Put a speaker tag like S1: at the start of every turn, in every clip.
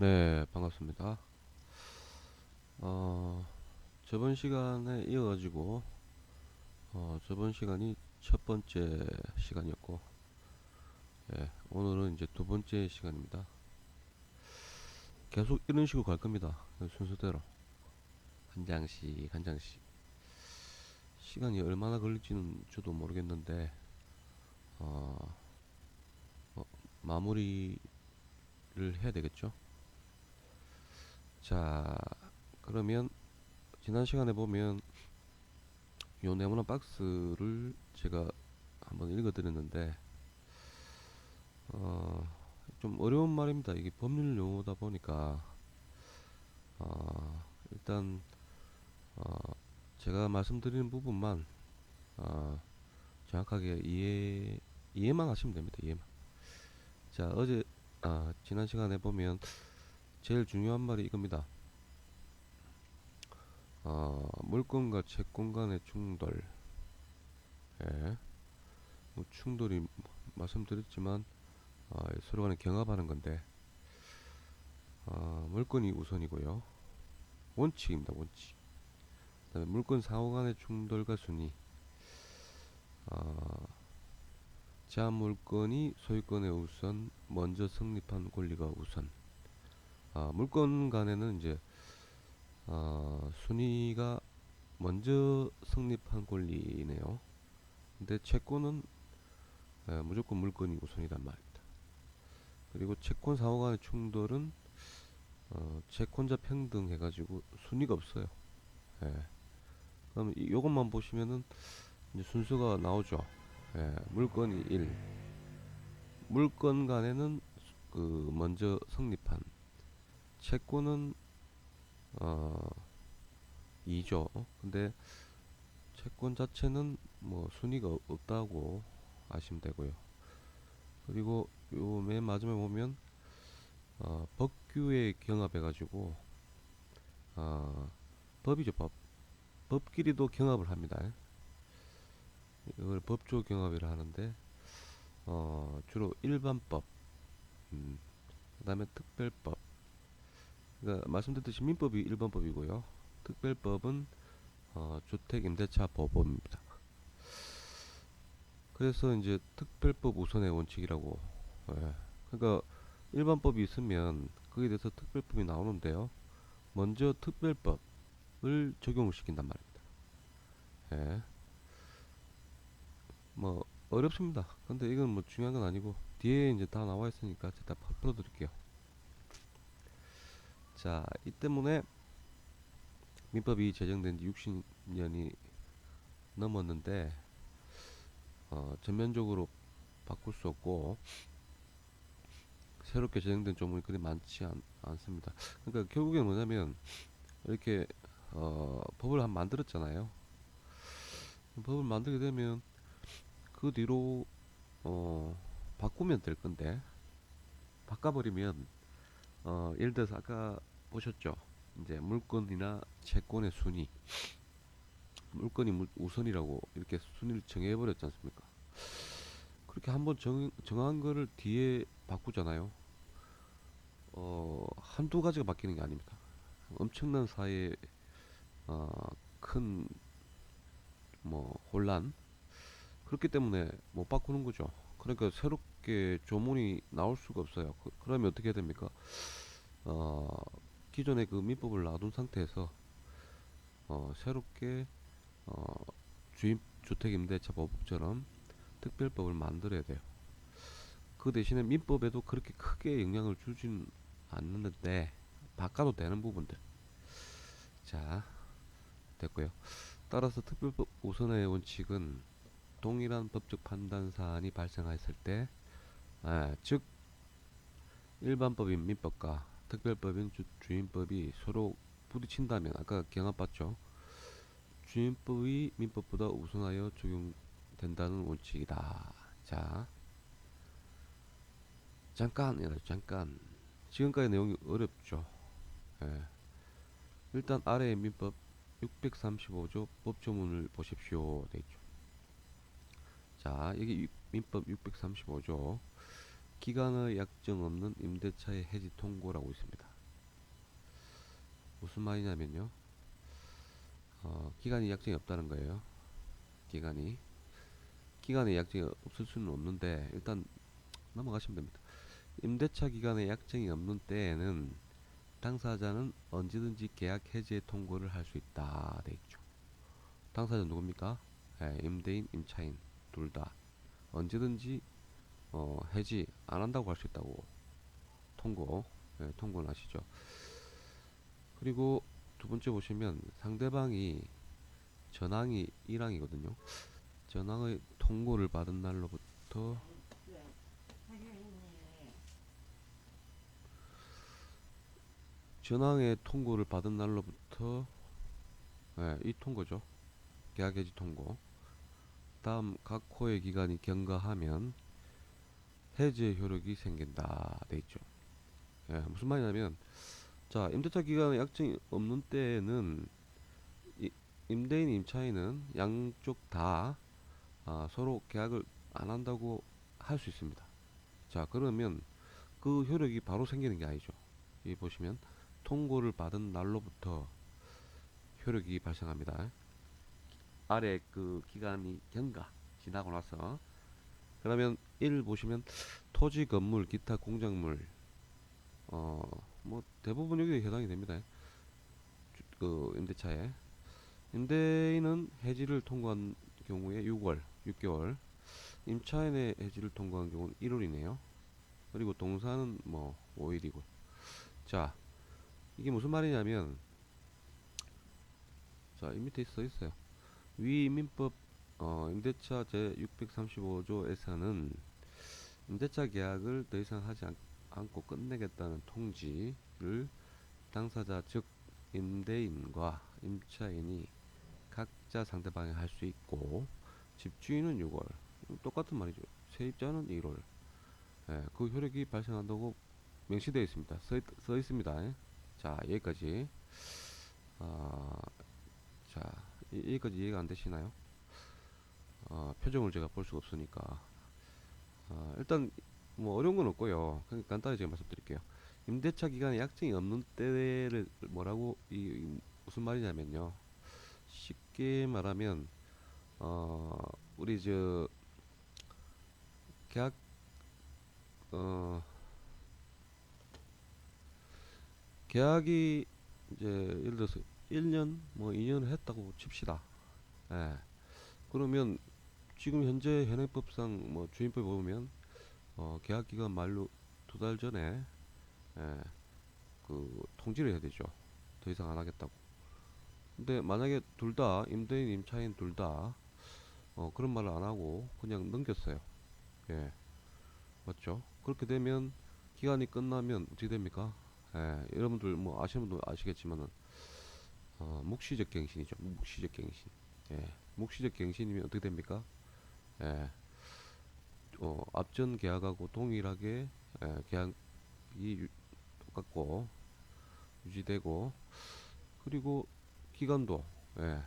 S1: 네, 반갑습니다. 어, 저번 시간에 이어가지고, 저번 시간이 첫 번째 시간이었고, 예, 오늘은 이제 두 번째 시간입니다. 계속 이런 식으로 갈 겁니다. 순서대로. 한 장씩, 한 장씩. 시간이 얼마나 걸릴지는 저도 모르겠는데, 어, 어, 마무리를 해야 되겠죠? 자, 그러면, 지난 시간에 보면, 요 네모난 박스를 제가 한번 읽어드렸는데, 어, 좀 어려운 말입니다. 이게 법률 용어다 보니까 일단 어, 제가 말씀드리는 부분만 정확하게 이해만 하시면 됩니다. 이해만. 자, 지난 시간에 보면 제일 중요한 말이 이겁니다. 물건과 채권 간의 충돌. 예, 뭐 충돌이 말씀드렸지만 서로 간에 경합하는 건데 물건이 우선이고요. 원칙입니다. 원칙. 그다음에 물건 상호 간의 충돌과 순위. 어, 제한 물건이 소유권의 우선, 먼저 성립한 권리가 우선. 물건 간에는 이제 순위가 먼저 성립한 권리네요. 근데 채권은 무조건 물건이 우선이란 말입니다. 그리고 채권 상호 간의 충돌은 채권자 평등 해가지고 순위가 없어요. 예. 그럼 요것만 보시면은 이제 순서가 나오죠. 예. 물건이 1, 물건 간에는 그 먼저 성립한, 채권은 어 2죠. 근데 채권 자체는 뭐 순위가 없다고 아시면 되고요. 그리고 요 맨 마지막에 보면 법규에 경합해 가지고 어 법이죠. 법끼리도 경합을 합니다. 이걸 법조 경합이라 하는데 주로 일반법, 그다음에 특별법. 그러니까 말씀드렸듯이 민법이 일반법이고요. 특별법은 주택임대차보호법입니다. 그래서 이제 특별법 우선의 원칙이라고. 예. 그러니까 일반법이 있으면 거기에 대해서 특별법이 나오는데요. 먼저 특별법을 적용을 시킨단 말입니다. 예. 뭐 어렵습니다. 근데 이건 뭐 중요한 건 아니고 뒤에 이제 다 나와 있으니까 제가 다 풀어드릴게요. 자, 이 때문에 민법이 제정된 지 60년이 넘었는데 전면적으로 바꿀 수 없고 새롭게 제정된 조문이 그리 많지 않습니다. 그러니까 결국엔 뭐냐면 이렇게 법을 한 만들었잖아요. 법을 만들게 되면 그 뒤로 어, 바꾸면 될 건데 바꿔버리면 예를 들어서 아까 보셨죠? 이제 물건이나 채권의 순위, 물건이 우선이라고 이렇게 순위를 정해버렸지 않습니까? 그렇게 한번 정한 거를 뒤에 바꾸잖아요. 한두 가지가 바뀌는 게 아닙니다. 엄청난 사이에 어, 큰 뭐 혼란, 그렇기 때문에 못 바꾸는 거죠. 그러니까 새롭게 조문이 나올 수가 없어요. 그러면 어떻게 해야 됩니까? 어, 기존의 그 민법을 놔둔 상태에서 새롭게 어, 주택임대차보호법처럼 특별법을 만들어야 돼요. 그 대신에 민법에도 그렇게 크게 영향을 주진 않는데 바꿔도 되는 부분들. 자, 됐고요. 따라서 특별법 우선의 원칙은 동일한 법적 판단 사안이 발생했을 때, 즉 일반법인 민법과 특별법인 주임법이 서로 부딪힌다면 아까 경합 봤죠. 주임법이 민법보다 우선하여 적용된다는 원칙이다. 자, 잠깐. 지금까지 내용이 어렵죠. 예. 일단 아래의 민법 635조 법조문을 보십시오. 돼 있죠. 자, 여기 민법 635조 기간의 약정 없는 임대차의 해지 통고라고 있습니다. 무슨 말이냐면요. 기간이 약정이 없다는 거예요. 기간에 약정이 없을 수는 없는데 일단 넘어가시면 됩니다. 임대차 기간에 약정이 없는 때에는 당사자는 언제든지 계약 해지의 통고를 할 수 있다 돼 있죠. 당사자 누굽니까? 임대인, 임차인 둘 다 언제든지 해지 안 한다고 할 수 있다고 통고는 하시죠. 그리고 두 번째 보시면 상대방이 전항이 1항이거든요. 전항의 통고를 받은 날로부터 전항의 통고를 받은 날로부터 이 통고죠. 계약해지 통고. 다음 각 호의 기간이 경과하면 해지의 효력이 생긴다 돼 있죠. 무슨 말이냐면 자 임대차 기간에 약정이 없는 때에는 임대인 임차인은 양쪽 다 서로 계약을 안 한다고 할 수 있습니다. 자 그러면 그 효력이 바로 생기는 게 아니죠. 여기 보시면 통고를 받은 날로부터 효력이 발생합니다. 아래 그 기간이 경과 지나고 나서 그러면 1 보시면 토지 건물 기타 공작물 뭐 대부분 여기에 해당이 됩니다. 그 임대차에 임대인은 해지를 통과한 경우에 6개월 임차인의 해지를 통과한 경우는 1월이네요. 그리고 동사는 뭐 5일이고 자 이게 무슨 말이냐면 자 이 밑에 써 있어요. 위 민법 임대차 제 635조에서는 임대차 계약을 더 이상 하지 않고 끝내겠다는 통지를 당사자 즉 임대인과 임차인이 각자 상대방이 할 수 있고 집주인은 6월 똑같은 말이죠. 세입자는 1월 그 효력이 발생한다고 명시되어 있습니다. 써 있습니다. 자 여기까지 자 여기까지 이해가 안 되시나요? 표정을 제가 볼 수가 없으니까 일단 뭐 어려운 건 없고요. 그냥 간단히 제가 말씀드릴게요. 임대차 기간에 약정이 없는 때를 뭐라고 무슨 말이냐면요. 쉽게 말하면 우리 저 계약 계약이 이제 예를 들어서 1년 뭐 2년을 했다고 칩시다. 예. 그러면 지금 현재 현행법상 뭐 주임법에 보면 계약 기간 만료 2달 전에 예, 그 통지를 해야 되죠. 더 이상 안 하겠다고. 근데 만약에 둘 다 임대인 임차인 둘 다 그런 말을 안 하고 그냥 넘겼어요. 예, 맞죠? 그렇게 되면 기간이 끝나면 어떻게 됩니까? 여러분들 뭐 아시는 분들 아시겠지만은 묵시적 갱신이죠. 묵시적 갱신. 묵시적 갱신이면 어떻게 됩니까? 예, 앞전 계약하고 동일하게 계약이 똑같고 유지되고 그리고 기간도 예,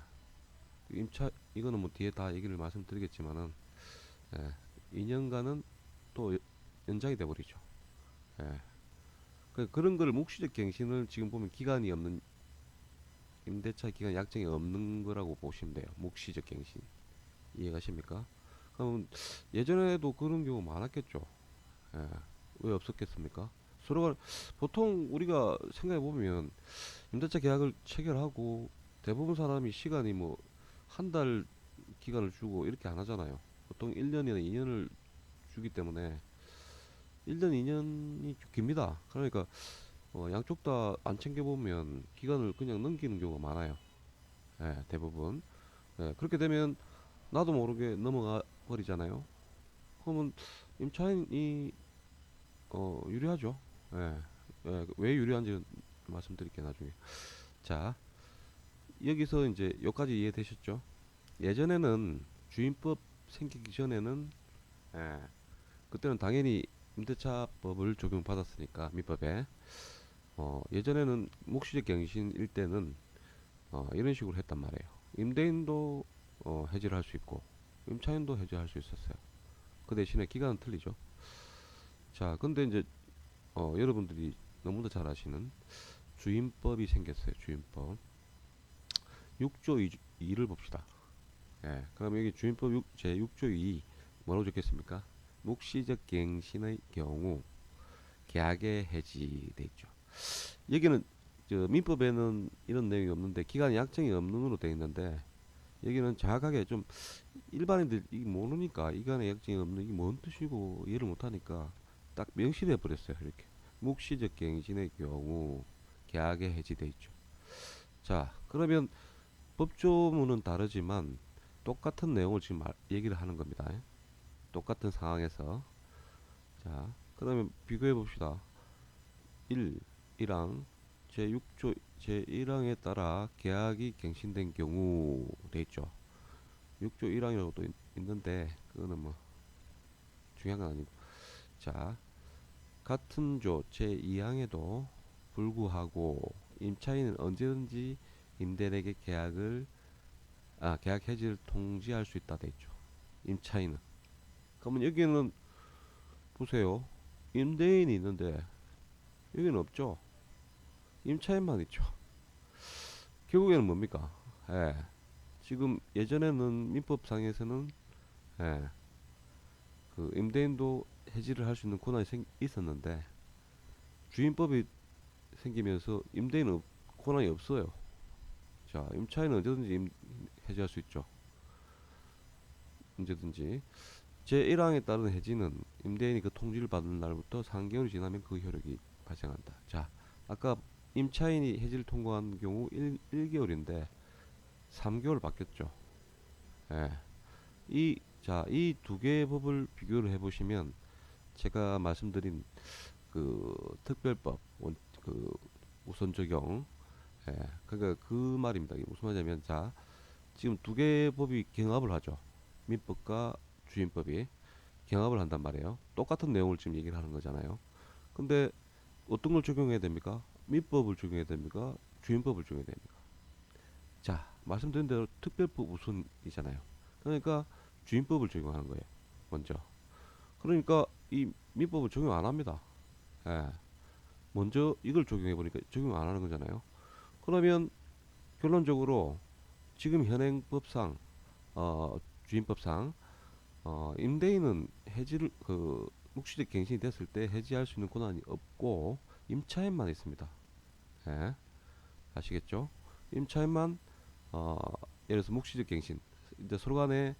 S1: 임차 이거는 뭐 뒤에 다 얘기를 말씀드리겠지만은 2년간은 또 연장이 돼 버리죠. 예. 그런 거를 묵시적 갱신을 지금 보면 기간이 없는 임대차 기간 약정이 없는 거라고 보시면 돼요. 묵시적 갱신 이해가십니까? 그럼 예전에도 그런 경우 많았겠죠. 예. 왜 없었겠습니까? 서로가 보통 우리가 생각해 보면 임대차 계약을 체결하고 대부분 사람이 시간이 뭐 한 달 기간을 주고 이렇게 안 하잖아요. 보통 1년이나 2년을 주기 때문에 1년, 2년이 깁니다. 그러니까 양쪽 다 안 챙겨보면 기간을 그냥 넘기는 경우가 많아요. 대부분. 그렇게 되면 나도 모르게 넘어가 버리잖아요. 그러면 임차인이 유리하죠. 왜 유리한지는 말씀드릴게요 나중에. 자 여기서 이제 여기까지 이해되셨죠? 예전에는 주임법 생기기 전에는 예, 그때는 당연히 임대차법을 적용받았으니까 민법에 예전에는 묵시적 갱신일 때는 이런 식으로 했단 말이에요. 임대인도 해지를 할 수 있고 임차인도 해지할 수 있었어요. 그 대신에 기간은 틀리죠. 자, 근데 이제 여러분들이 너무나 잘 아시는 주임법이 생겼어요. 주임법. 6조 2를 봅시다. 예, 그럼 여기 주임법 제 6조 2 뭐라고 적혔습니까? 묵시적 갱신의 경우 계약의 해지돼 있죠. 여기는 저 민법에는 이런 내용이 없는데 기간 약정이 없는으로 되어 있는데 여기는 정확하게 좀 일반인들 이 모르니까 기간의 약정이 없는 이게 뭔 뜻이고 이해를 못하니까 딱 명시돼 버렸어요. 이렇게 묵시적 갱신의 경우 계약의 해지돼 있죠. 자, 그러면 법조문은 다르지만 똑같은 내용을 지금 얘기를 하는 겁니다. 똑같은 상황에서. 자, 그러면 비교해 봅시다. 1랑 제6조 제1항에 따라 계약이 갱신된 경우 돼 있죠. 6조 1항이라고 또 있는데 그거는 뭐 중요한 건 아니고. 자, 같은 조 제2항에도 불구하고 임차인은 언제든지 임대인에게 계약 해지를 통지할 수 있다 돼 있죠. 임차인은. 그러면 여기는 보세요. 임대인이 있는데 여기는 없죠. 임차인만 있죠. 결국에는 뭡니까? 예. 지금 예전에는 민법상에서는 예, 그 임대인도 해지를 할 수 있는 권한이 있었는데 주임법이 생기면서 임대인은 권한이 없어요. 자, 임차인은 언제든지 해지할 수 있죠. 언제든지. 제1항에 따른 해지는 임대인이 그 통지를 받은 날부터 3개월이 지나면 그 효력이 발생한다. 자, 아까 임차인이 해지를 통고한 경우 1개월인데 3개월 바뀌었죠. 예. 이 두 개의 법을 비교를 해보시면 제가 말씀드린 그 특별법 그 우선 적용, 예, 그러니까 그 말입니다. 이게 무슨 말이냐면, 자, 지금 두 개의 법이 경합을 하죠. 민법과 주임법이 경합을 한단 말이에요. 똑같은 내용을 지금 얘기를 하는 거잖아요. 근데 어떤 걸 적용해야 됩니까? 민법을 적용해야 됩니까? 주임법을 적용해야 됩니까? 자, 말씀드린 대로 특별법 우선이잖아요. 그러니까 주임법을 적용하는 거예요. 먼저. 그러니까 이 민법을 적용 안 합니다. 예. 먼저 이걸 적용해 보니까 적용 안 하는 거잖아요. 그러면 결론적으로 지금 현행 법상 주임법상 임대인은 해지를 묵시적 갱신이 됐을 때 해지할 수 있는 권한이 없고 임차인만 있습니다. 예. 아시겠죠? 임차인만 예를 들어서 묵시적 갱신 이제 서로 간에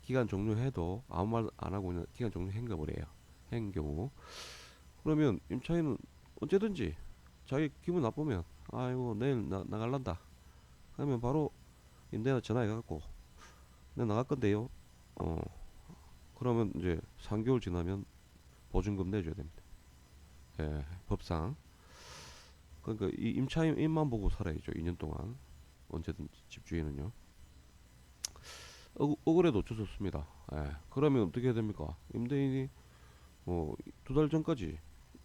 S1: 기간 종료해도 아무 말 안 하고 그냥 기간 종료한 거버려요. 한 경우 그러면 임차인은 언제든지 자기 기분 나쁘면 아이고 내일 나갈란다 그러면 바로 임대인한테 전화해갖고 내가 나갈 건데요. 어 그러면 이제 3개월 지나면 보증금 내줘야 됩니다. 예, 법상. 그러니까 이 임차인 입만 보고 살아야죠. 2년 동안 언제든지 집주인은요. 억울해도 어쩔 수 없습니다. 예, 그러면 어떻게 해야 됩니까? 임대인이 뭐 2달 전까지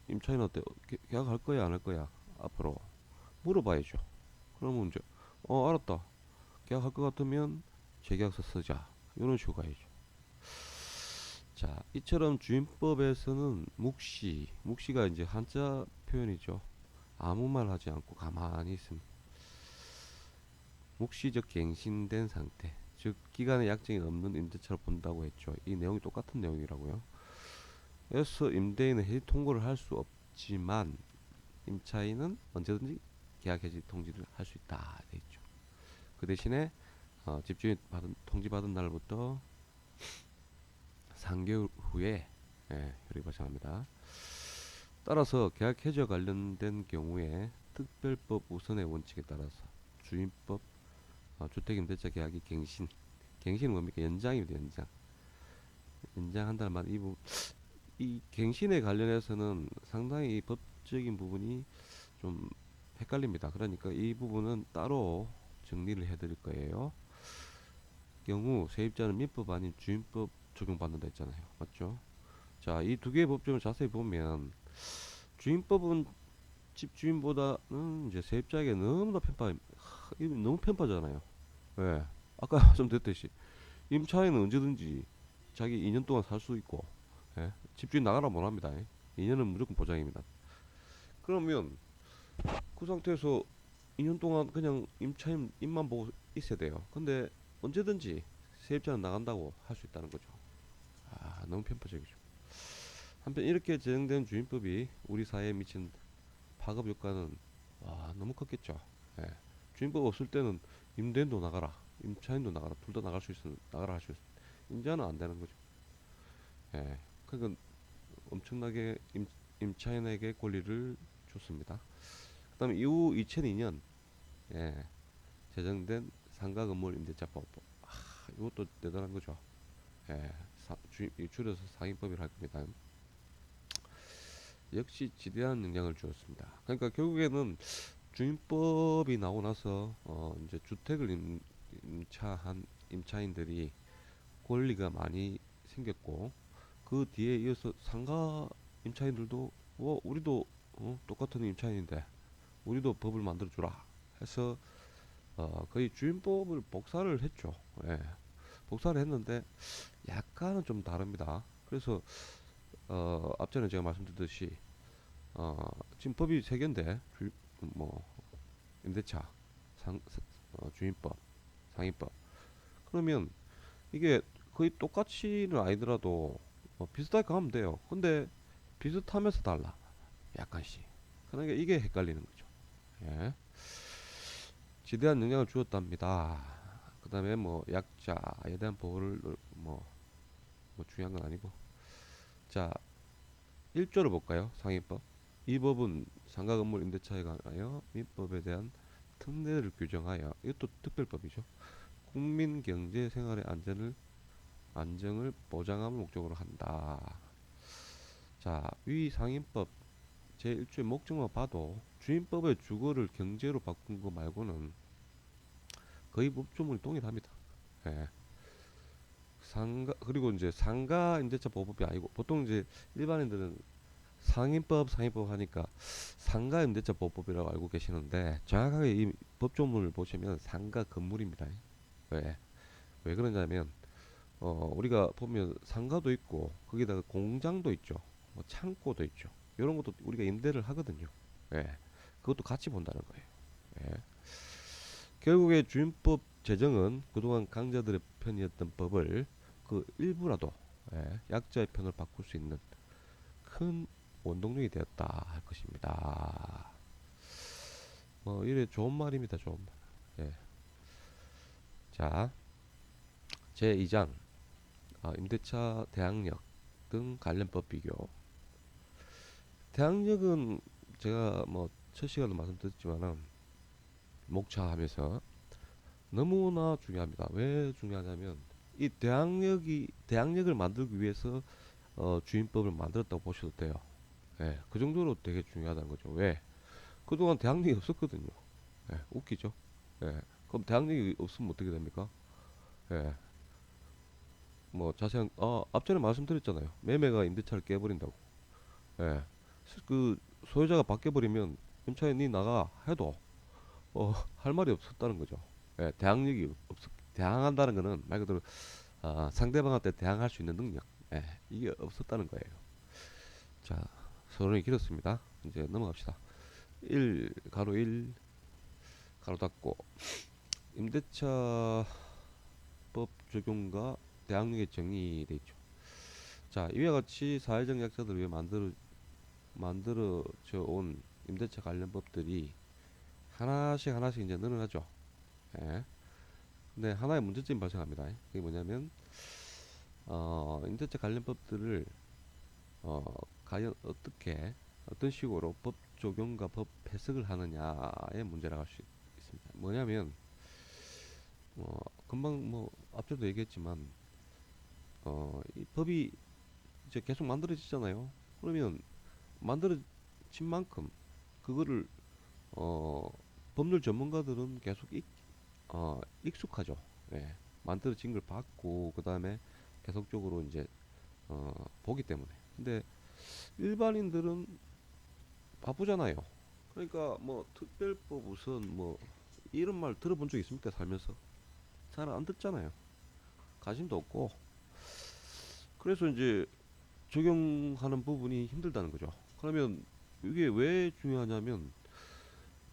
S1: 임차인한테 계약할 거야 안 할 거야 앞으로 물어봐야죠. 그러면 이제 알았다 계약할 것 같으면 재계약서 쓰자 이런 식으로 가야죠. 자, 이처럼 주임법에서는 묵시가 이제 한자 표현이죠. 아무 말 하지 않고 가만히 있음. 묵시적 갱신된 상태, 즉 기간의 약정이 없는 임대차로 본다고 했죠. 이 내용이 똑같은 내용이라고요. 그래서 임대인은 해지 통고를 할 수 없지만 임차인은 언제든지 계약 해지 통지를 할 수 있다 돼 있죠. 그 대신에 집주인 통지 받은 날부터 3개월 후에 효력이 발생합니다. 따라서 계약 해지와 관련된 경우에 특별법 우선의 원칙에 따라서 주임법 주택임대차 계약이 갱신은 뭡니까? 연장입니다. 연장한다는 말. 이 갱신에 관련해서는 상당히 이 법적인 부분이 좀 헷갈립니다. 그러니까 이 부분은 따로 정리를 해드릴 거예요. 경우 세입자는 민법 아닌 주임법 적용받는다 했잖아요. 맞죠? 자, 이 두 개의 법정을 자세히 보면 주임법은 집주인보다는 이제 세입자에게 너무나 너무 편파잖아요. 왜? 아까 말씀드렸듯이 임차인은 언제든지 자기 2년 동안 살 수 있고, 예? 집주인 나가라 못합니다. 2년은 무조건 보장입니다. 그러면 그 상태에서 2년 동안 그냥 임차인 입만 보고 있어야 돼요. 근데 언제든지 세입자는 나간다고 할 수 있다는 거죠. 아, 너무 편파적이죠. 한편 이렇게 제정된 주임법이 우리 사회에 미친 파급 효과는 와, 너무 컸겠죠. 예. 주임법 없을 때는 임대인도 나가라, 임차인도 나가라, 둘 다 나갈 수 있으면 나가라 할 수 있어. 이제는 안 되는 거죠. 예. 그러니까 엄청나게 임차인에게 권리를 줬습니다. 그다음에 이후 2002년 예, 제정된 상가 건물 임대차법. 아, 이것도 대단한 거죠. 예, 줄여서 상임법이라 할 겁니다. 역시 지대한 영향을 주었습니다. 그러니까 결국에는 주임법이 나오고 나서 이제 주택을 임차한 임차인들이 권리가 많이 생겼고 그 뒤에 이어서 상가 임차인들도 우리도 똑같은 임차인인데 우리도 법을 만들어 주라 해서 거의 주임법을 복사를 했죠. 예, 복사를 했는데 약간은 좀 다릅니다. 그래서 앞전에 제가 말씀드렸듯이 지금 법이 세 개인데 뭐 임대차, 주임법, 상임법. 그러면 이게 거의 똑같이는 아니더라도 비슷하게 가면 돼요. 근데 비슷하면서 달라. 약간씩. 그러니까 이게 헷갈리는 거죠. 예. 지대한 영향을 주었답니다. 그 다음에 뭐 약자에 대한 보호를 뭐 중요한 건 아니고. 자, 1조를 볼까요? 상임법. 이 법은 상가 건물 임대차에 관하여 민법에 대한 특례를 규정하여 이것도 특별법이죠. 국민 경제 생활의 안정을 보장함을 목적으로 한다. 자, 위 상임법 제1조의 목적만 봐도 주임법의 주거를 경제로 바꾼 거 말고는 거의 법조문이 동일합니다. 예. 상가 그리고 이제 상가 임대차 보호법이 아니고 보통 이제 일반인들은 상임법 하니까 상가 임대차 보호법이라고 알고 계시는데 정확하게 이 법조문을 보시면 상가 건물입니다. 왜? 왜 그러냐면 우리가 보면 상가도 있고 거기다가 공장도 있죠. 뭐 창고도 있죠. 이런 것도 우리가 임대를 하거든요. 예. 그것도 같이 본다는 거예요. 예. 결국에 주임법 제정은 그동안 강자들의 편이었던 법을 그 일부라도 약자의 편을 바꿀 수 있는 큰 원동력이 되었다 할 것입니다. 뭐 이래 좋은 말입니다. 좋은 말. 예. 자, 제2장 임대차 대항력 등 관련법 비교. 대항력은 제가 뭐 첫 시간에 말씀드렸지만은 목차하면서 너무나 중요합니다. 왜 중요하냐면 이 대항력을 만들기 위해서 주임법을 만들었다고 보셔도 돼요. 예, 그 정도로 되게 중요하다는 거죠. 왜? 그동안 대항력이 없었거든요. 예, 웃기죠? 예, 그럼 대항력이 없으면 어떻게 됩니까? 예, 뭐 자세한 앞전에 말씀드렸잖아요. 매매가 임대차를 깨버린다고. 예, 그 소유자가 바뀌어버리면 임차인이 나가 해도 할 말이 없었다는 거죠. 예, 대항한다는 거는 말 그대로 상대방한테 대항할 수 있는 능력. 예, 이게 없었다는 거예요. 자, 서론이 길었습니다. 이제 넘어갑시다. 1 가로 닫고 임대차 법 적용과 대항력의 정의돼 있죠. 자, 이와 같이 사회적 약자들을 위해 만들어져 온 임대차 관련 법들이 하나씩 이제 늘어나죠. 예. 근데 하나의 문제점이 발생합니다. 그게 뭐냐면 임대차 관련 법들을 어, 과연 어떤 식으로 법 적용과 법 해석을 하느냐의 문제라고 할 수 있습니다. 뭐냐면 금방 뭐 앞서도 얘기했지만 이 법이 이제 계속 만들어지잖아요. 그러면 만들어진 만큼 그거를 어, 법률 전문가들은 계속 익숙하죠. 예. 만들어진 걸 봤고 그 다음에 계속적으로 이제 보기 때문에. 근데 일반인들은 바쁘잖아요. 그러니까 뭐 특별법 우선 뭐 이런 말 들어본 적 있습니까? 살면서 잘 안 듣잖아요. 관심도 없고. 그래서 이제 적용하는 부분이 힘들다는 거죠. 그러면 이게 왜 중요하냐면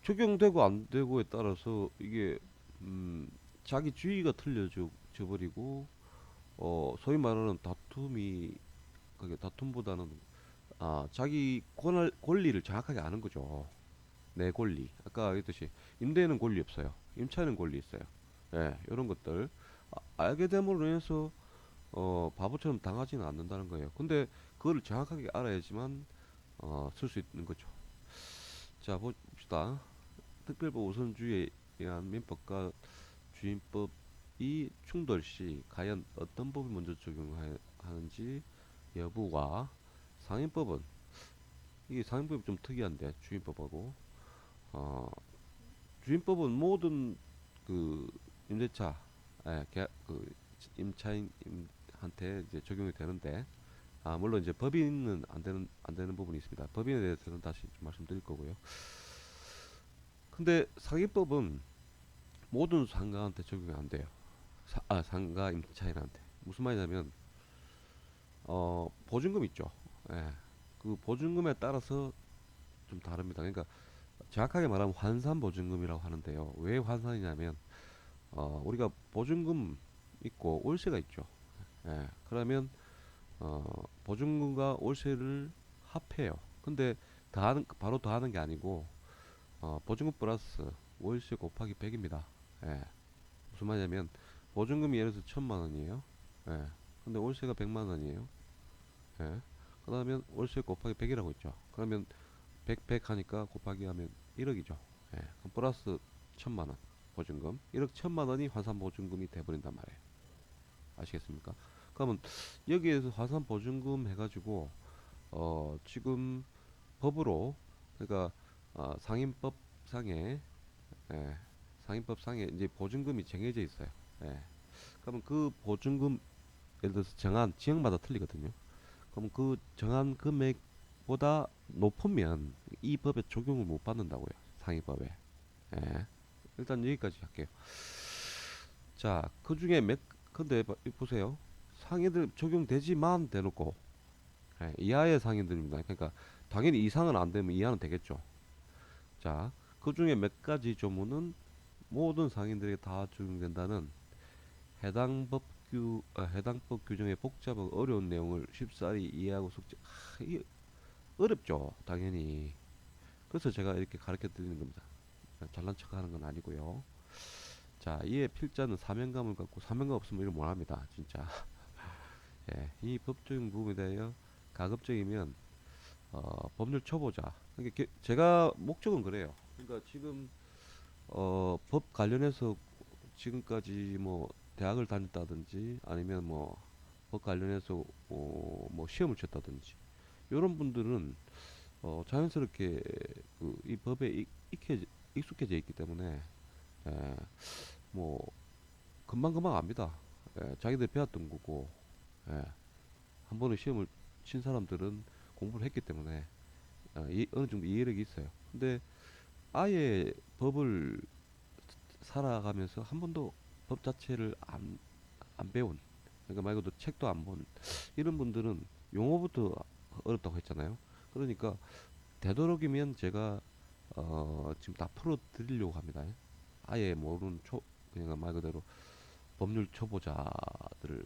S1: 적용되고 안 되고에 따라서 이게 음, 자기 주의가 틀려져 버리고 소위 말하는 다툼이 그게 다툼보다는 자기 권리를 정확하게 아는 거죠. 내 권리. 아까 얘기했듯이 임대인은 권리 없어요. 임차인은 권리 있어요. 예, 이런 것들 알게 됨으로 인해서 바보처럼 당하지는 않는다는 거예요. 근데 그거를 정확하게 알아야지만 쓸 수 있는 거죠. 자, 봅시다. 특별법 우선주의에 의한 민법과 주임법이 충돌 시 과연 어떤 법이 먼저 적용하는지 여부와 상임법은 이게 상임법이 좀 특이한데 주임법하고 어, 주임법은 모든 그 임대차 그 임차인한테 이제 적용이 되는데 물론 이제 법인은 안 되는 부분이 있습니다. 법인에 대해서는 다시 좀 말씀드릴 거고요. 근데 상임법은 모든 상가한테 적용이 안 돼요. 상가 임차인한테 무슨 말이냐면 보증금 있죠. 예. 그 보증금에 따라서 좀 다릅니다. 그러니까 정확하게 말하면 환산 보증금이라고 하는데요. 왜 환산이냐면 우리가 보증금 있고 월세가 있죠. 예. 그러면 보증금과 월세를 합해요. 근데 바로 더하는 게 아니고 보증금 플러스 월세 곱하기 100입니다. 예. 무슨 말이냐면 보증금이 예를 들어서 1000만 원이에요. 예. 근데 월세가 100만 원이에요. 예. 그러면 월세 곱하기 100이라고 있죠. 그러면 100 하니까 곱하기 하면 1억이죠. 예. 그럼 플러스 1000만 원 보증금 1억 1000만 원이 환산 보증금이 돼버린단 말이에요. 아시겠습니까? 그러면 여기에서 환산 보증금 해가지고 지금 법으로 그러니까 상임법상에 예, 상임법상에 이제 보증금이 정해져 있어요. 예. 그러면 그 보증금 예를 들어서 정한 지역마다 틀리거든요. 그럼 그 정한 금액보다 높으면 이 법에 적용을 못 받는다고요. 상위법에. 예. 일단 여기까지 할게요. 자, 그 중에 근데 보세요. 상위들 적용되지만 대놓고 이하의 상위들입니다. 그러니까 당연히 이상은 안 되면 이하는 되겠죠. 자, 그 중에 몇 가지 조문은 모든 상인들에게 다 적용된다는 해당 법 규정의 복잡하고 어려운 내용을 쉽사리 이해하고 이게 어렵죠, 당연히. 그래서 제가 이렇게 가르쳐 드리는 겁니다. 잘난 척 하는 건 아니고요. 자, 이에 필자는 사명감을 갖고 사명감 없으면 이걸 못 합니다, 진짜. 예, 이 법적인 부분에 대하여 가급적이면 법률 초보자. 그러니까 제가 목적은 그래요. 그러니까 지금 법 관련해서 지금까지 뭐 대학을 다녔다든지 아니면 뭐 법 관련해서 뭐 시험을 쳤다든지 이런 분들은 자연스럽게 이 법에 익숙해져 있기 때문에 예, 뭐 금방금방 압니다. 자기들 배웠던 거고 예, 한 번에 시험을 친 사람들은 공부를 했기 때문에 어느 정도 이해력이 있어요. 근데 아예 법을 살아가면서 한 번도 법 자체를 안 배운, 그러니까 말 그대로 책도 안 본 이런 분들은 용어부터 어렵다고 했잖아요. 그러니까 되도록이면 제가 지금 다 풀어 드리려고 합니다. 아예 모르는 그냥 말 그대로 법률 초보자들을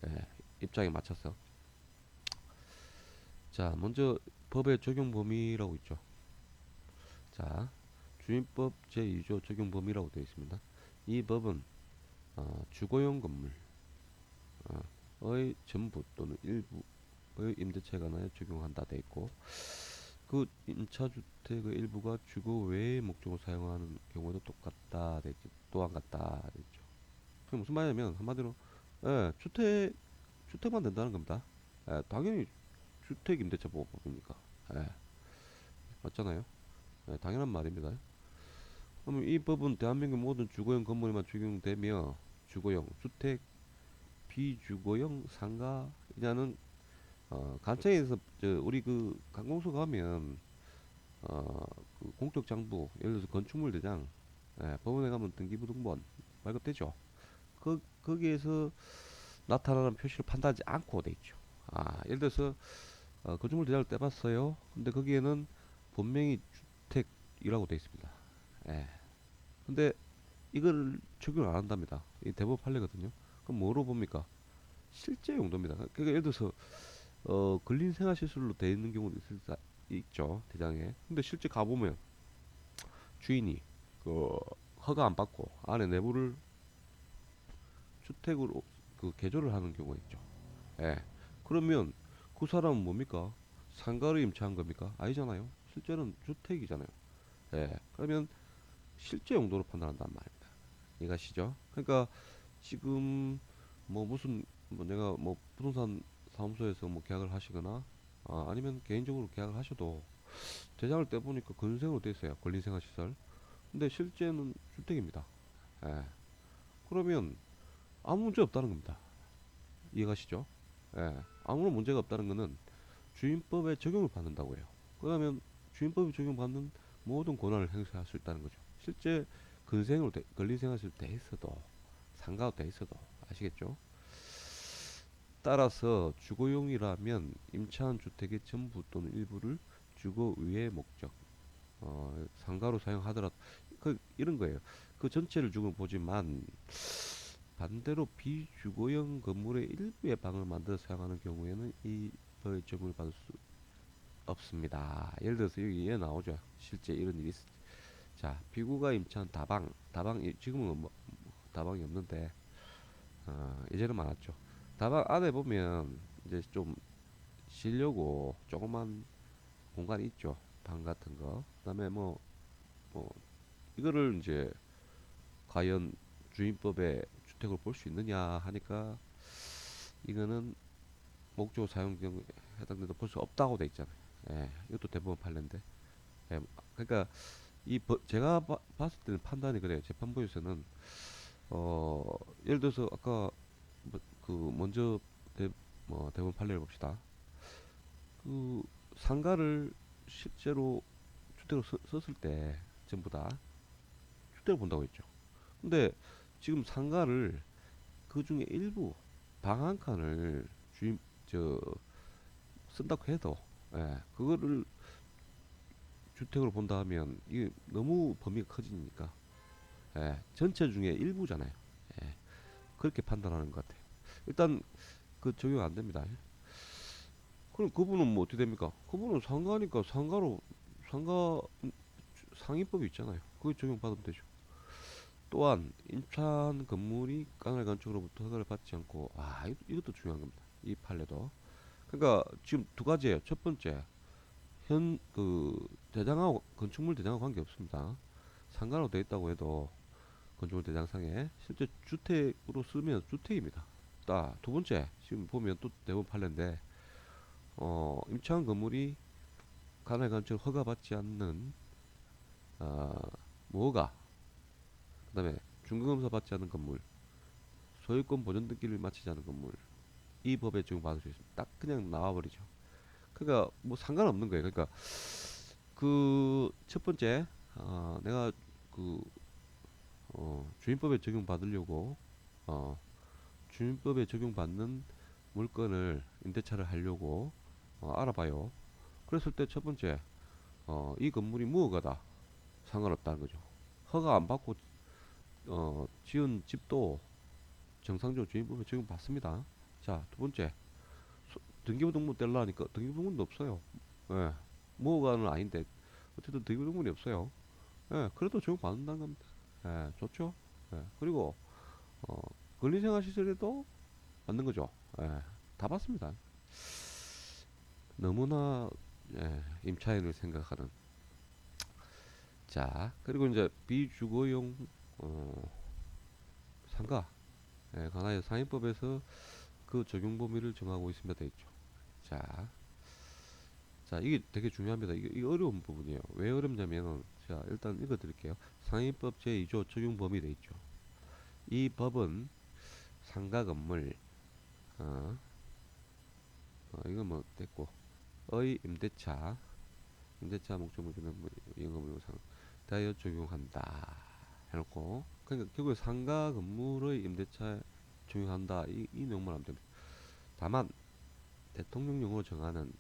S1: 예, 입장에 맞춰서. 자, 먼저 법의 적용 범위라고 있죠. 자, 주임법 제2조 적용 범위라고 되어 있습니다. 이 법은 주거용 건물 의 전부 또는 일부의 임대차에 관하여 적용한다 돼 있고, 그 임차주택의 일부가 주거 외의 목적으로 사용하는 경우에도 똑같다 돼 있죠. 또한 같다 돼 있죠. 그게 무슨 말이냐면 한마디로 주택만 된다는 겁니다. 당연히 주택 임대차 보호법이니까. 예, 맞잖아요. 당연한 말입니다. 그러면 이 법은 대한민국 모든 주거용 건물에만 적용되며 주거용 주택 비주거용 상가냐는 간청에서 우리 그 관공서 가면 어, 그 공적 장부 예를 들어서 건축물 대장 법원에 가면 등기부등본 발급되죠. 거기에서 나타나는 표시를 판단하지 않고 돼 있죠. 예를 들어서 건축물 대장을 떼봤어요. 근데 거기에는 분명히 주택이라고 돼 있습니다. 예. 근데 이걸 적용을 안 한답니다. 이 대법 판례거든요. 그럼 뭐로 봅니까? 실제 용도입니다. 그러니까 예를 들어서 근린 생활 시설로 돼 있는 경우도 있죠, 대장에. 근데 실제 가보면 주인이 그 허가 안 받고 안에 내부를 주택으로 개조를 하는 경우가 있죠. 예. 그러면 그 사람은 뭡니까? 상가를 임차한 겁니까? 아니잖아요. 실제는 주택이잖아요. 예. 그러면 실제 용도로 판단한단 말입니다. 이해가시죠? 그러니까 지금 뭐 무슨 뭐 내가 뭐 부동산 사무소에서 뭐 계약을 하시거나 아니면 개인적으로 계약을 하셔도 대장을 떼보니까 건생으로 돼 있어요. 권리생활시설. 근데 실제는 주택입니다. 예. 그러면 아무 문제 없다는 겁니다. 이해가시죠? 예. 아무런 문제가 없다는 거는 주임법에 적용을 받는다고 해요. 그러면 주임법에 적용받는 모든 권한을 행사할 수 있다는 거죠. 실제 근생으로 권리생활시설 돼 있어도 상가로 돼 있어도 아시겠죠? 따라서 주거용이라면 임차한 주택의 전부 또는 일부를 주거 의외의 목적 상가로 사용하더라도 이런 거예요. 그 전체를 주고 보지만 반대로 비주거용 건물의 일부의 방을 만들어 사용하는 경우에는 이 법의 적용을 받을 수 없습니다. 예를 들어서 여기 예 나오죠. 실제 이런 일이 자, 비구가 임차한 다방 지금은 뭐 다방이 없는데 예전에 많았죠. 다방 안에 보면 이제 좀 쉬려고 조그만 공간이 있죠. 방 같은 거. 그다음에 뭐 이거를 이제 과연 주임법에 주택으로 볼 수 있느냐 하니까 이거는 목조 사용 경우에 해당된다 볼 수 없다고 돼 있잖아요. 예, 이것도 대법원 판례인데. 예, 그러니까 제가 봤을 때는 판단이 그래요. 재판부에서는 어, 예를 들어서 아까 그 먼저 대법원 판례를 봅시다. 그 상가를 실제로 주택으로 썼을 때 전부 다 주택을 본다고 했죠. 근데 지금 상가를 그 중에 일부 방 한 칸을 주임 저 쓴다고 해도 그거를 주택으로 본다 하면 이게 너무 범위가 커지니까 전체 중에 일부잖아요. 예, 그렇게 판단하는 것 같아요. 일단 그 적용 안 됩니다. 그럼 그분은 뭐 어떻게 됩니까? 그분은 상가니까 상가 상위법이 있잖아요. 그게 적용받으면 되죠. 또한 임차한 건물이 깡을 건축으로부터 허가를 받지 않고 이것도 중요한 겁니다. 이 판례도. 그러니까 지금 두 가지예요. 첫 번째 현 그 대장하고 건축물 대장하고 관계 없습니다. 상가로 되어 있다고 해도 건축물 대장상에 실제 주택으로 쓰면 주택입니다. 두 번째 지금 보면 또 대법원 판례인데 임차한 건물이 관할 건축 허가받지 않는 어, 뭐가 그다음에 중개검사 받지 않는 건물 소유권 보존 등기를 마치지 않은 건물 이 법에 적용받을 수 있습니다. 딱 그냥 나와버리죠. 그러니까 뭐 상관없는 거예요. 그러니까 그 첫 번째 내가 그 주임법에 적용받으려고 어, 주임법에 적용받는 물건을 임대차를 하려고 알아봐요. 그랬을 때 첫 번째 이 건물이 무허가다 상관없다는 거죠. 허가 안 받고 지은 집도 정상적으로 주임법에 적용받습니다. 자, 두 번째 등기부등본 떼려니까 등기부등본도 없어요. 예, 무허가는 아닌데 어쨌든 등기부등본이 없어요. 예, 그래도 적용받는다는 겁니다. 예, 좋죠. 예, 그리고 어, 권리생활시설에도 맞는 거죠. 예, 다 봤습니다. 너무나 임차인을 생각하는. 자, 그리고 이제 비주거용 어, 상가 관하여 상인법에서 그 적용 범위를 정하고 있습니다. 돼 있죠. 자, 이게 되게 중요합니다. 이게 어려운 부분이에요. 왜 어렵냐면 자, 일단 읽어드릴게요. 상인법 제2조 적용 범위 돼 있죠. 이 법은 상가 건물 어, 이건 뭐 됐고 의 임대차 목적물주는 뭐 임금무상 대하여 적용한다 해놓고 그러니까 결국에 상가 건물의 임대차에 적용한다 이 내용만 하면 됩니다. 다만 대통령령으로 정하는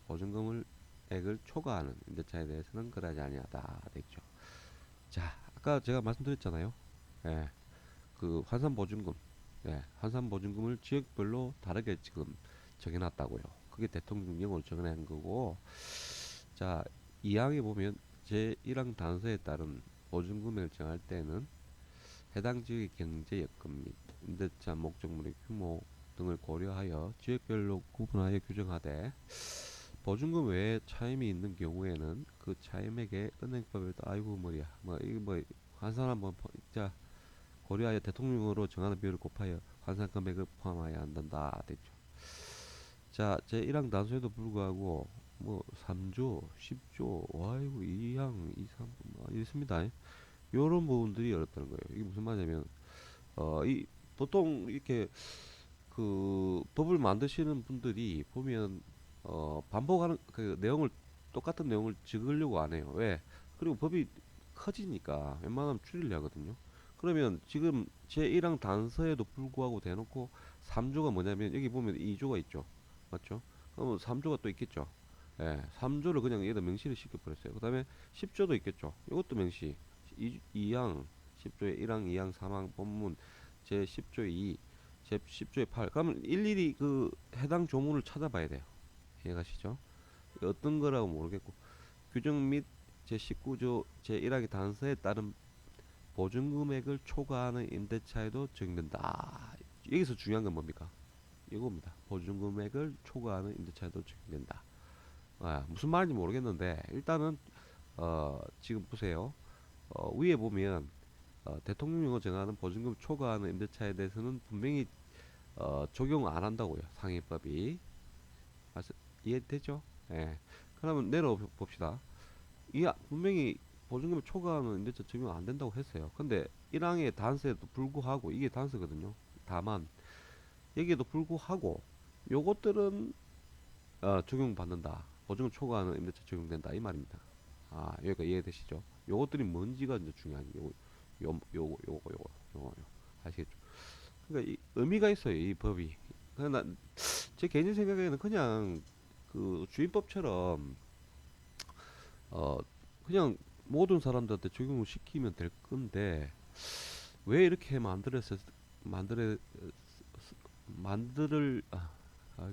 S1: 보증금을 액을 초과하는 임대차에 대해서는 그러지 아니하다 되죠. 자, 아까 제가 말씀드렸잖아요. 예, 그 환산보증금, 예, 환산보증금을 지역별로 다르게 지금 정해놨다고요. 그게 대통령령으로 정해낸 거고, 자, 2항에 보면 제1항 단서에 따른 보증금액을 정할 때는 해당 지역의 경제 여건 및 임대차 목적물의 규모 등을 고려하여 지역별로 구분하여 규정하되 보증금 외에 차임이 있는 경우에는 그 차임액의 은행법에 따라 아이고 머리야 뭐 이거 뭐 환산 한번 자 고려하여 대통령으로 정하는 비율을 곱하여 환산 금액을 포함하여야 한다 됐죠. 자, 제1항 단서에도 불구하고 뭐 3조, 10조, 아이고 2항, 2, 3 이렇습니다. 요런 부분들이 어렵다는 거예요. 이게 무슨 말이냐면 이 보통 이렇게 그 법을 만드시는 분들이 보면 반복하는 그 내용을 똑같은 내용을 적으려고 안 해요. 왜? 그리고 법이 커지니까 웬만하면 줄이려 하거든요. 그러면 지금 제1항 단서에도 불구하고 대놓고 3조가 뭐냐면 여기 보면 2조가 있죠. 맞죠? 그러면 3조가 또 있겠죠. 예, 3조를 그냥 얘도 명시를 시켜버렸어요. 그 다음에 10조도 있겠죠. 이것도 명시. 2항, 10조의 1항, 2항, 3항 본문 제10조의 2, 제10조의 8. 그러면 일일이 그 해당 조문을 찾아봐야 돼요. 이해가시죠? 어떤 거라고 모르겠고 규정 및 제19조 제1항의 단서에 따른 보증금액을 초과하는 임대차에도 적용된다. 여기서 중요한 건 뭡니까? 이겁니다. 보증금액을 초과하는 임대차에도 적용된다. 무슨 말인지 모르겠는데 일단은 지금 보세요. 위에 보면 대통령령으로 정하는 보증금 초과하는 임대차에 대해서는 분명히 적용 안 한다고요. 상해법이. 이해되죠? 예. 그러면 내려 봅시다. 분명히 보증금 초과하는 임대차 적용 안 된다고 했어요. 근데 1항의 단서에도 불구하고 이게 단서거든요. 다만 여기에도 불구하고 요것들은 적용받는다. 보증금 초과하는 임대차 적용된다 이 말입니다. 여기가 이해되시죠? 요것들이 뭔지가 이제 중요한 요거 아시겠죠? 그러니까 의미가 있어요 이 법이. 그러니까 제 개인 생각에는 그냥 그 주임법처럼 어 그냥 모든 사람들한테 적용을 시키면 될 건데 왜 이렇게 만들어 만들을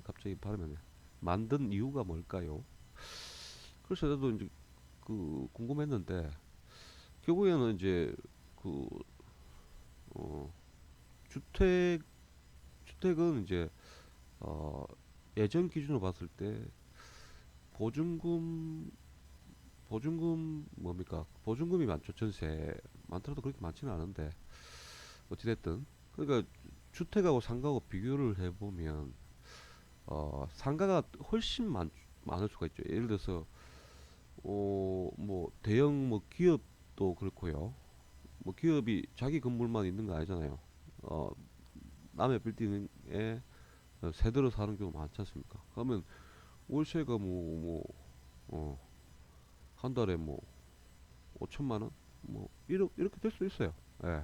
S1: 갑자기 발음이 안 나. 만든 이유가 뭘까요? 그래서 나도 이제 그 궁금했는데 결국에는 이제 그 어, 주택 주택은 이제 어, 예전 기준으로 봤을 때 보증금 뭡니까? 보증금이 많죠. 전세 많더라도 그렇게 많지는 않은데 어찌됐든 그러니까 주택하고 상가하고 비교를 해보면 상가가 훨씬 많을 수가 있죠. 예를 들어서 뭐 대형 뭐 기업도 그렇고요. 뭐 기업이 자기 건물만 있는 거 아니잖아요. 어, 남의 빌딩에 세대로 사는 경우 많지 않습니까? 그러면 월세가 한 달에 뭐 5천만 원? 뭐 이렇게 될 수도 있어요. 예.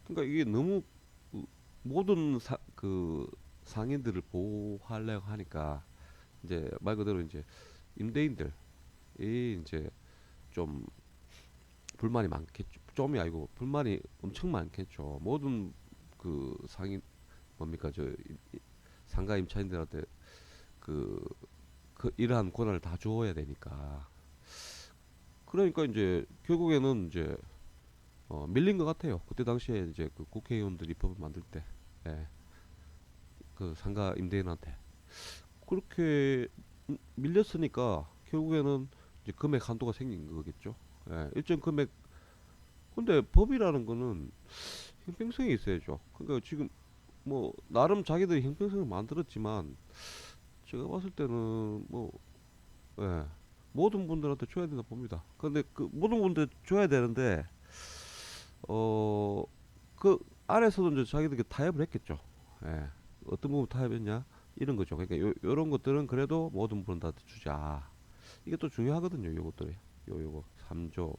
S1: 그러니까 이게 너무 모든 그 상인들을 보호하려고 하니까 이제 말 그대로 이제 임대인들이 이제 좀 불만이 많겠죠. 좀이 아니고 불만이 엄청 많겠죠. 모든 그 상인 뭡니까 상가 임차인들한테 그, 그 이러한 권한을 다 줘야 되니까 그러니까 이제 결국에는 이제 밀린 것 같아요. 그때 당시에 이제 그 국회의원들이 법을 만들 때, 예, 그 상가 임대인한테 그렇게 밀렸으니까 결국에는 이제 금액 한도가 생긴 거겠죠. 예, 일정 금액. 근데 법이라는 거는 형평성이 있어야죠. 그러니까 지금 뭐 나름 자기들이 형평성을 만들었지만 제가 봤을 때는 뭐 예, 모든 분들한테 줘야 된다 봅니다. 근데 그 모든 분들 줘야 되는데 어 그 안에서도 이제 자기들이 타협을 했겠죠. 예, 어떤 부분 타협했냐 이런 거죠. 그러니까 요런 것들은 그래도 모든 분들한테 주자. 이게 또 중요하거든요. 요것들이 요거 3조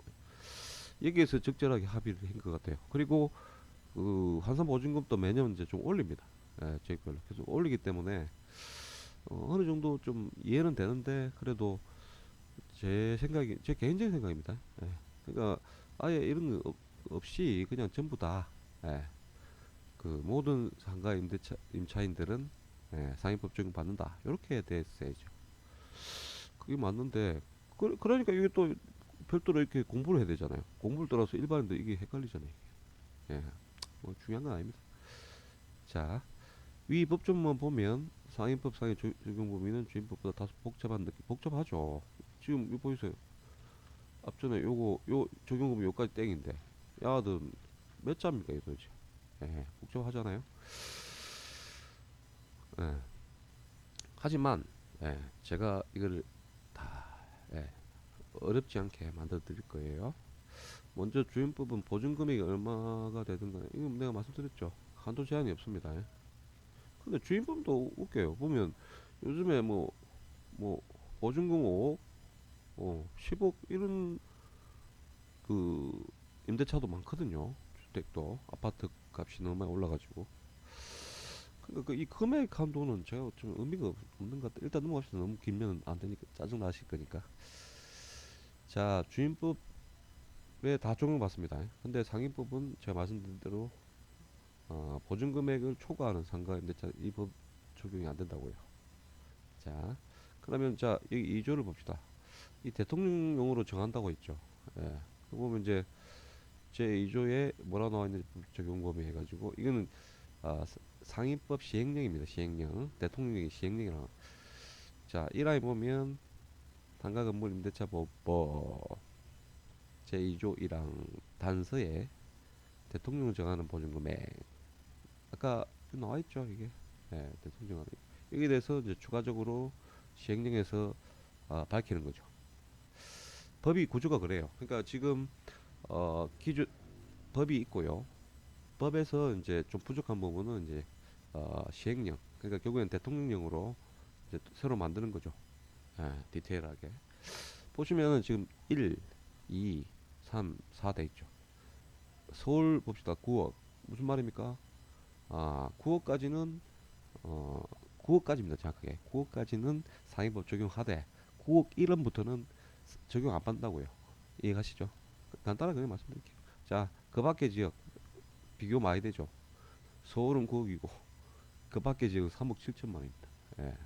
S1: 여기에서 적절하게 합의를 한 것 같아요. 그리고 그 환산 보증금도 매년 이제 좀 올립니다. 예, 지역별로 계속 올리기 때문에 어느 정도 좀 이해는 되는데 그래도 제 생각이 제 개인적인 생각입니다. 예. 그러니까 아예 이런 거 없이 그냥 전부 다 예. 그 모든 상가 임차인들은 예, 상위법 적용 받는다. 이렇게 됐어야죠. 그게 맞는데 그러니까 이게 또 별도로 이렇게 공부를 해야 되잖아요. 공부를 따라서 일반인들 이게 헷갈리잖아요. 예. 뭐 중요한 건 아닙니다. 자, 위 법조문만 보면 상위법 상위 적용 범위는 주임법보다 다소 복잡한 느낌. 복잡하죠. 지금 이거 보이세요. 앞전에 요거 요 적용 범위 요까지 땡인데 야든 몇 자입니까 이거 도대체. 예, 복잡하잖아요. 예. 하지만 예, 제가 이거를 다 예, 어렵지 않게 만들어 드릴 거예요. 먼저 주임법은 보증금액이 얼마가 되든 간에 이거 내가 말씀드렸죠. 한도 제한이 없습니다. 근데 주임법도 웃겨요. 보면 요즘에 뭐 보증금 5억, 10억 이런 그 임대차도 많거든요. 주택도 아파트 값이 너무 많이 올라가지고. 그러니까 이 금액 한도는 제가 좀 의미가 없는 것 같아. 일단 넘어갑시다. 너무 길면 안 되니까 짜증 나실 거니까. 자, 주임법에 다 적용받습니다. 근데 상위법은 제가 말씀드린 대로 보증 금액을 초과하는 상가 임대차 이 법 적용이 안 된다고요. 자, 그러면 자 여기 2조를 봅시다. 이 대통령령으로 정한다고 했죠. 예. 그 보면 이제 제 2조에 뭐라 나와 있는지 적용 범위 해가지고 이거는 상위법 시행령입니다. 시행령. 대통령령이 시행령이라. 자, 1항에 보면 상가 건물 임대차 보호법 제 2조 1항 단서에 대통령 정하는 보증금액 아까 나와 있죠 이게. 예, 대통령 정하는 여기에 대해서 이제 추가적으로 시행령에서 밝히는 거죠. 법이 구조가 그래요. 그러니까 지금 기준 법이 있고요. 법에서 이제 좀 부족한 부분은 이제 시행령. 그러니까 결국엔 대통령령으로 이제 새로 만드는 거죠. 예, 디테일하게. 보시면은 지금 1, 2, 3, 4 돼 있죠. 서울 봅시다. 9억. 무슨 말입니까? 9억까지는 9억까지입니다. 정확하게. 9억까지는 상위법 적용하되 9억 1원부터는 적용 안 받는다고요. 이해가시죠? 간단하게 그냥 말씀드릴게요. 자, 그 밖의 지역 비교 많이 되죠. 서울은 9억이고 그 밖의 지역은 3억 7천만 원입니다. 예.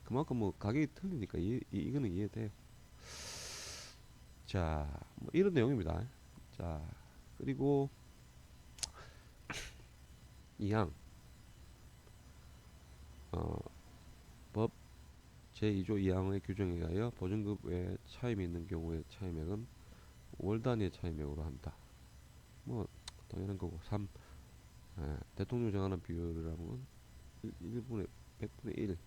S1: 그만큼 뭐 가격이 틀리니까 이거는 이해돼요. 자, 뭐 이런 내용입니다. 자, 그리고 2항 어, 법 제2조 2항의 규정에 의하여 보증금 외에 차임이 있는 경우의 차임액은 월 단위의 차임액으로 한다. 뭐 당연한 거고. 3 대통령 정하는 비율이라면 1분의 100분의 1.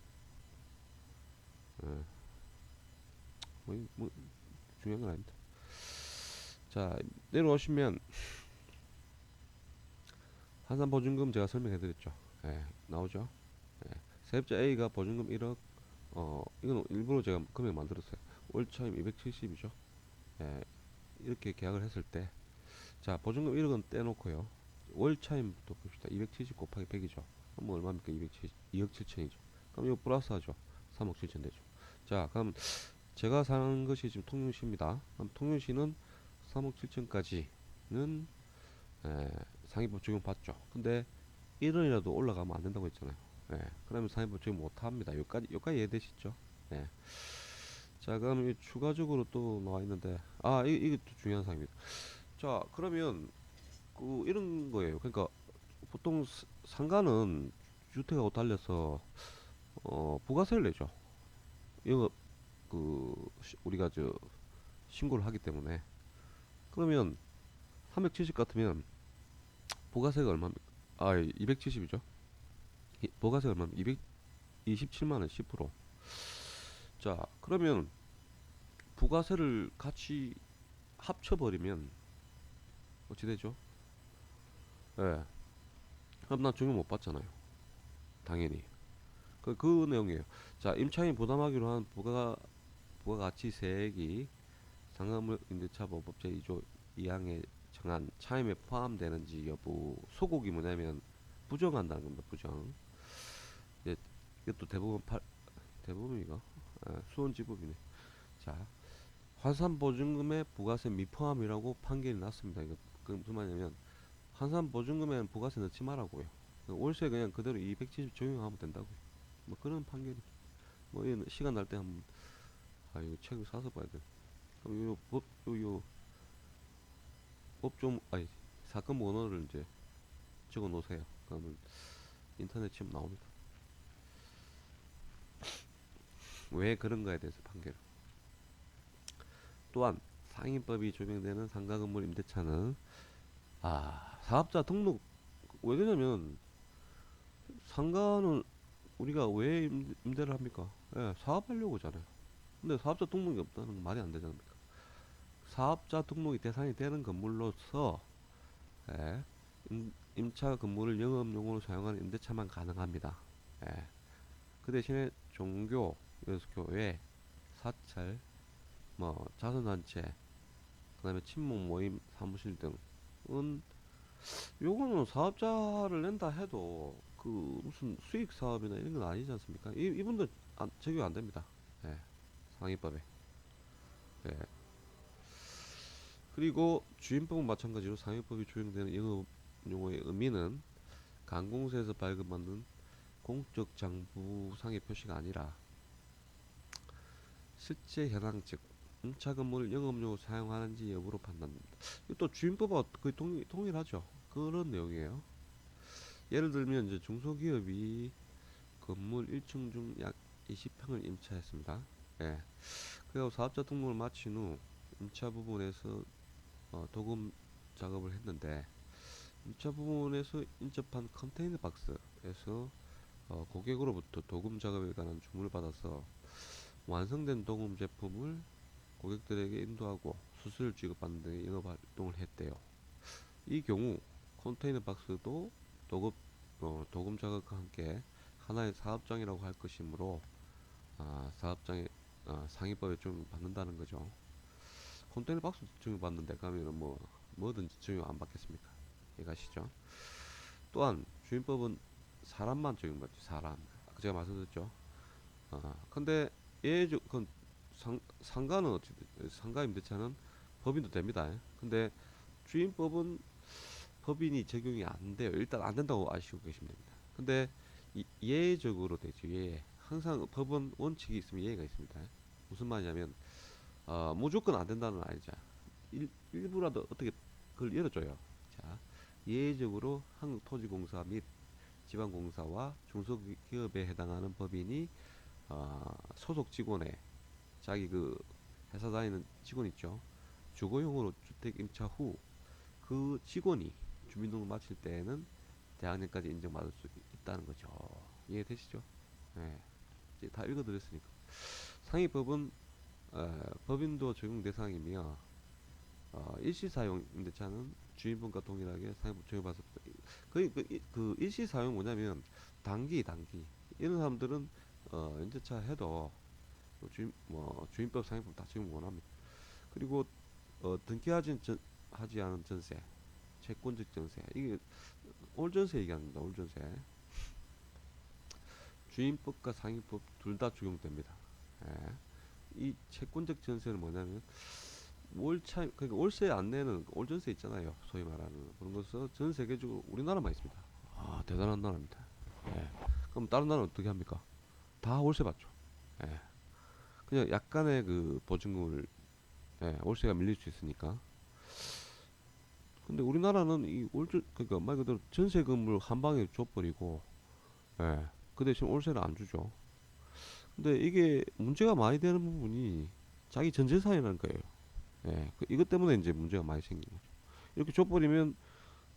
S1: 뭐 중요한 건 아닙니다. 자, 내려오시면 한산 보증금 제가 설명해드렸죠. 예, 나오죠. 예, 세입자 A가 보증금 1억. 이건 일부러 제가 금액 만들었어요. 월 차임 270이죠. 예, 이렇게 계약을 했을 때, 자, 보증금 1억은 떼놓고요. 월 차임부터 봅시다. 270 곱하기 100이죠. 그럼 얼마입니까? 270, 2억 7천이죠. 그럼 이거 플러스 하죠. 3억 7천 되죠. 자, 그럼 제가 사는 것이 지금 통영시입니다. 그럼 통영시는 3억 7천까지는 상위법 적용 받죠. 근데 1원이라도 올라가면 안 된다고 했잖아요. 예, 그러면 상위법 적용 못 합니다. 여기까지 이해되시죠? 예. 자, 그럼 추가적으로 또 나와 있는데, 이것도 중요한 사항입니다. 자, 그러면 이런 거예요. 그러니까 보통 상가는 주택하고 달려서 부가세를 내죠. 이거 우리가 신고를 하기 때문에. 그러면 370 같으면 부가세가 얼마입니까? 270이죠. 부가세가 얼마입니까? 227만 원 10%. 자, 그러면 부가세를 같이 합쳐버리면 어찌 되죠? 예. 그럼 난 적용 못 받잖아요. 당연히. 그 내용이에요. 자, 임차인 부담하기로 한 부가가치세액이 상가물 임대차 보호법 제2조 2항에 정한 차임에 포함되는지 여부. 소곡이 뭐냐면 부정한다는 겁니다. 부정. 이제 이것도 대부분 대부분이가 수원지법이네. 자, 환산보증금의 부가세 미포함이라고 판결이 났습니다. 이거 그 무슨 말이냐면 환산보증금에는 부가세 넣지 말라고요. 월세 그냥 그대로 270 적용하면 된다고요. 뭐 그런 판결이. 뭐 이건 시간 날 때 한번 이거 책을 사서 봐야 돼. 그럼 요 법좀 사건 번호를 이제 적어 놓으세요. 그러면 인터넷 치면 나옵니다. 왜 그런가에 대해서 판결. 또한 상인법이 적용되는 상가 건물 임대차는 사업자 등록. 왜 그러냐면 상가는 우리가 왜 임대를 합니까? 사업하려고 하잖아요. 근데 사업자 등록이 없다는 건 말이 안 되지 않습니까? 사업자 등록이 대상이 되는 건물로서 임차 건물을 영업용으로 사용하는 임대차만 가능합니다. 그 대신에 종교, 그래서 교회, 사찰, 뭐 자선단체, 그 다음에 친목 모임 사무실 등은 요거는 사업자를 낸다 해도 그 무슨 수익 사업이나 이런 건 아니지 않습니까? 이분들 적용 안 됩니다. 상위법에. 예. 그리고 주임법은 마찬가지로 상위법이 적용되는 영업용어의 의미는 관공서에서 발급받는 공적 장부상의 표시가 아니라 실제 현황, 즉 임차 건물을 영업용으로 사용하는지 여부로 판단됩니다. 또 주임법과 거의 동일하죠. 그런 내용이에요. 예를 들면 이제 중소기업이 건물 1층 중 약 20평을 임차했습니다. 그리고 사업자 등록을 마친 후 임차 부분에서 도금 작업을 했는데, 임차 부분에서 인접한 컨테이너 박스에서 고객으로부터 도금 작업에 관한 주문을 받아서 완성된 도금 제품을 고객들에게 인도하고 수수료를 지급받는 등의 영업 활동을 했대요. 이 경우 컨테이너 박스도 도금 작업과 함께 하나의 사업장이라고 할 것이므로 사업장에 상위법에 적용 받는다는 거죠. 컨테이너 박스 적용 받는데 가면은 뭐든지 적용 안 받겠습니까? 이해가시죠? 또한 주임법은 사람만 적용받죠. 사람. 제가 말씀드렸죠. 근데 그건 상가는 상가 임대차는 법인도 됩니다. 근데 주임법은 법인이 적용이 안 돼요. 일단 안 된다고 아시고 계시면 됩니다. 근데 예외적으로 되죠. 예. 항상 법은 원칙이 있으면 예외가 있습니다. 무슨 말이냐면 무조건 안 된다는 건 아니죠. 일부라도 어떻게 그걸 열어줘요. 자, 예외적으로 한국토지공사 및 지방공사와 중소기업에 해당하는 법인이 소속 직원의 자기 그 회사 다니는 직원 있죠. 주거용으로 주택 임차 후 그 직원이 주민등록 마칠 때에는 대학년까지 인정받을 수 있다는 거죠. 이해되시죠? 네. 이제 다 읽어드렸으니까. 상위법은 법인도 적용 대상이며 일시사용 임대차는 주인분과 동일하게 상위법 적용받습니다. 그 일시사용 뭐냐면 단기 이런 사람들은 임대차 해도 주인법 상위법 다 적용 원합니다. 그리고 등기하지 않은 전세, 채권적 전세, 이게 올전세 얘기합니다. 올전세. 주인법과 상위법 둘 다 적용됩니다. 이 채권적 전세는 뭐냐면 그러니까 월세 안 내는 올전세 있잖아요. 소위 말하는 그런 것은 전 세계적으로 우리나라만 있습니다. 대단한 나라입니다. 그럼 다른 나라는 어떻게 합니까? 다 월세 받죠. 그냥 약간의 그 보증금을 월세가 밀릴 수 있으니까. 근데 우리나라는 그러니까 말 그대로 전세 건물 한 방에 줘버리고, 그 대신 월세를 안 주죠. 근데 이게 문제가 많이 되는 부분이 자기 전 재산이라는 거예요. 이것 때문에 이제 문제가 많이 생기는 거죠. 이렇게 줘버리면,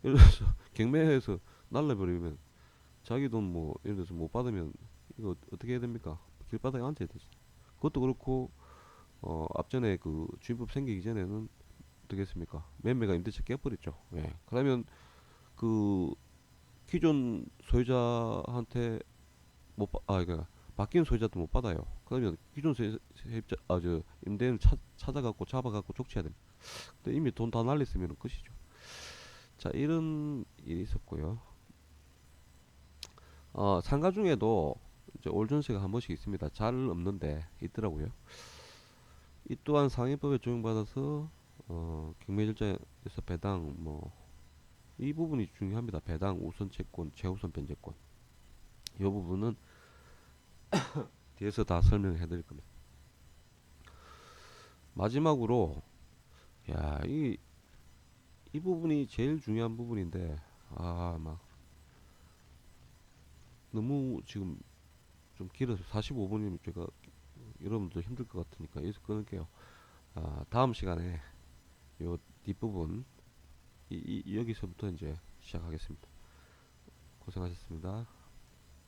S1: 예를 들어서 경매에서 날라버리면 자기 돈 예를 들어서 못 받으면 이거 어떻게 해야 됩니까? 길바닥에 앉아야 되지. 그것도 그렇고 앞전에 그 주임법 생기기 전에는 어떻게 했습니까? 매매가 임대차 깨버렸죠. 그러면 그 기존 소유자한테 그러니까 바뀐 소유자도 못 받아요. 그러면 기존 세입자 임대인 찾아갖고 잡아갖고 족치해야 됩니다. 근데 이미 돈 다 날렸으면 끝이죠. 자, 이런 일이 있었고요. 상가 중에도 이제 올전세가 한 번씩 있습니다. 잘 없는데 있더라고요. 이 또한 상해법에 적용받아서 경매절차에서 배당 뭐 이 부분이 중요합니다. 배당, 우선 채권, 최우선 변제권. 이 부분은 뒤에서 다 설명해 드릴 겁니다. 마지막으로 이 부분이 제일 중요한 부분인데 막 너무 지금 좀 길어서 45분이면 제가 여러분들 힘들 것 같으니까 여기서 끊을게요. 다음 시간에 요 뒷부분 여기서부터 이제 시작하겠습니다. 고생하셨습니다.